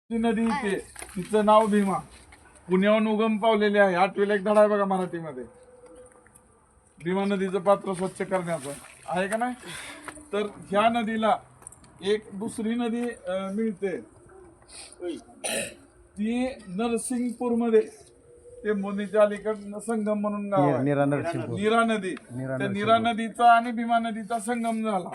ती नदी इथे, तिचं नाव भीमा, पुण्याहून उगम पावलेली आहे. 8वीला एक धडा आहे बघा मराठीमध्ये, भीमा नदीचं पात्र स्वच्छ करण्याचं आहे का नाही. तर ह्या नदीला एक दुसरी नदी मिळते, ती नरसिंगपूर मध्ये, ते मोनीच्या अलीकडे संगम म्हणून गाव आहे, नीरा नदी. त्या नीरा नदीचा आणि भीमा नदीचा संगम झाला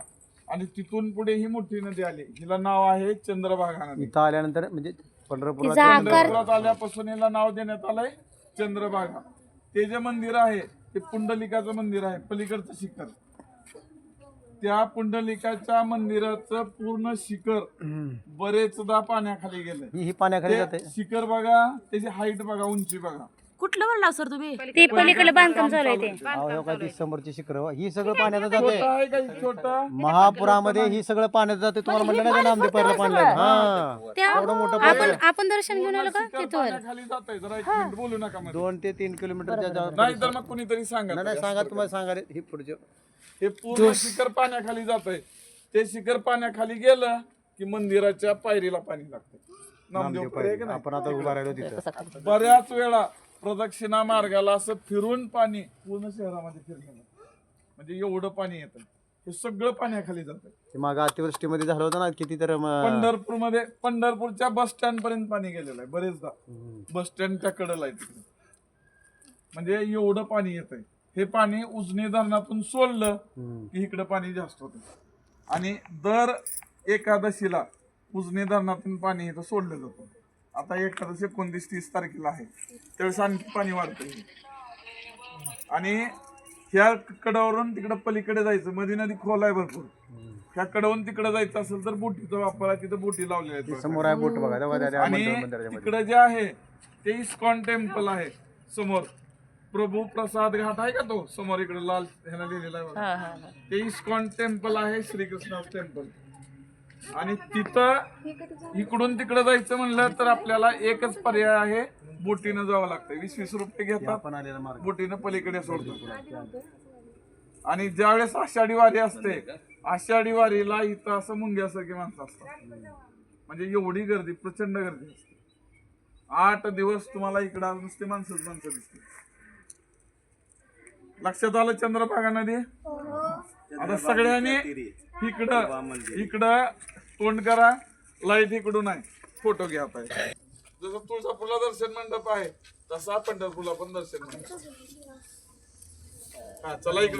आणि तिथून पुढे ही मोठी नदी आली, हिला नाव आहे चंद्रभागा नदी. इथं आल्यानंतर म्हणजे पंढरपुरात आल्यापासून याला नाव देण्यात आलंय चंद्रभागा. ते जे मंदिर आहे ते पुंडलिकाचं मंदिर आहे, पलीकडचं शिखर. त्या पुंडलिकाच्या मंदिराचं पूर्ण शिखर बरेचदा पाण्याखाली गेलंय. ही पाण्याखाली जाते. शिखर बघा, त्याची हाईट बघा, उंची बघा. कुठलं म्हणला सर तुम्ही? ते पलीकडे बांधकाम चालू आहे ते. अहो का ती समोरची शिखर ही सगळं पाण्यात जाते. आहे काही छोटा महापुरामध्ये ही सगळं पाण्यात जाते. तुम्हाला म्हणलं नाही नामदेव पहिलं पाणी एवढं मोठं आपण दर्शन घेऊन आलो का तिथवर? खाली जात आहे. जरा एक मिनिट बोलू नका मध्ये. 2 ते 3 किलोमीटरच्या नाही तर मग कुणीतरी सांगा. नाही सांगा, तुम्हाला सांगा हे पुढचे. हे पूर्ण शिखर पाण्याखाली जात आहे. ते शिखर पाण्याखाली गेलं की मंदिराच्या पायरीला पाणी लागतं. नामदेव आहे का नाही? आपण आता उभा राहिलो तिथं. बऱ्याच वेळा प्रदक्षिणा मार्गाला असं फिरून पाणी पूर्ण शहरामध्ये फिरलं, म्हणजे एवढं पाणी येतं. हे सगळं पाण्याखाली जातं. मागं अतिवृष्टीमध्ये झालं होतं ना किती, तर पंढरपूरमध्ये पंढरपूरच्या बस स्टँड पर्यंत पाणी गेलेलं आहे बरेचदा. बस स्टँडच्या कडेला आहे तिकडे, म्हणजे एवढं पाणी येत आहे. हे पाणी उजनी धरणातून सोडलं की इकडे पाणी जास्त होतं. आणि दर एकादशीला उजनी धरणातून पाणी इथं सोडलं जातं. आता एकादशी 29-30 तारखेला आहे, त्यावेळेस आणखी पाणी वाढतं. आणि ह्या कडावरून तिकडे पलीकडे जायचं, मध्ये नदी खोल आहे भरपूर. ह्या कडावरून तिकडे जायचं असेल तर बोटीचा वापर आहे, तिथं बोटी लावलेल्या आहेत समोर आहे बोट बघा. आणि तिकडे जे आहे ते इस्कॉन टेम्पल आहे समोर. प्रभू प्रसाद घाट आहे का तो समोर, इकडे लाल ह्याला लिहिलेला आहे बघा. ते इस्कॉन टेम्पल आहे, श्रीकृष्ण टेम्पल. आणि तिथं इकडून तिकडे जायचं म्हणलं तर आपल्याला एकच पर्याय आहे, बोटीनं जावं लागतं. 20-20 रुपये घेतात, बोटीनं पलीकडे सोडतात. आणि ज्यावेळेस आषाढी वारी असते, आषाढी वारीला इथं असं मुंग्यासारखी माणसं असतात, म्हणजे एवढी गर्दी, प्रचंड गर्दी असते. 8 दिवस तुम्हाला इकडं नुसते माणसं दिसते. लक्षात आलं चंद्रभागा नदी. आता सगळ्यांनी इकडं तोंड करा, लाईट इकडून आहे, फोटो घ्या. पाहिजे जसं तुळजापूरला दर्शन मंडप आहे तसा पंढरपूरला पण दर्शन मंडप. हा चला इकडे.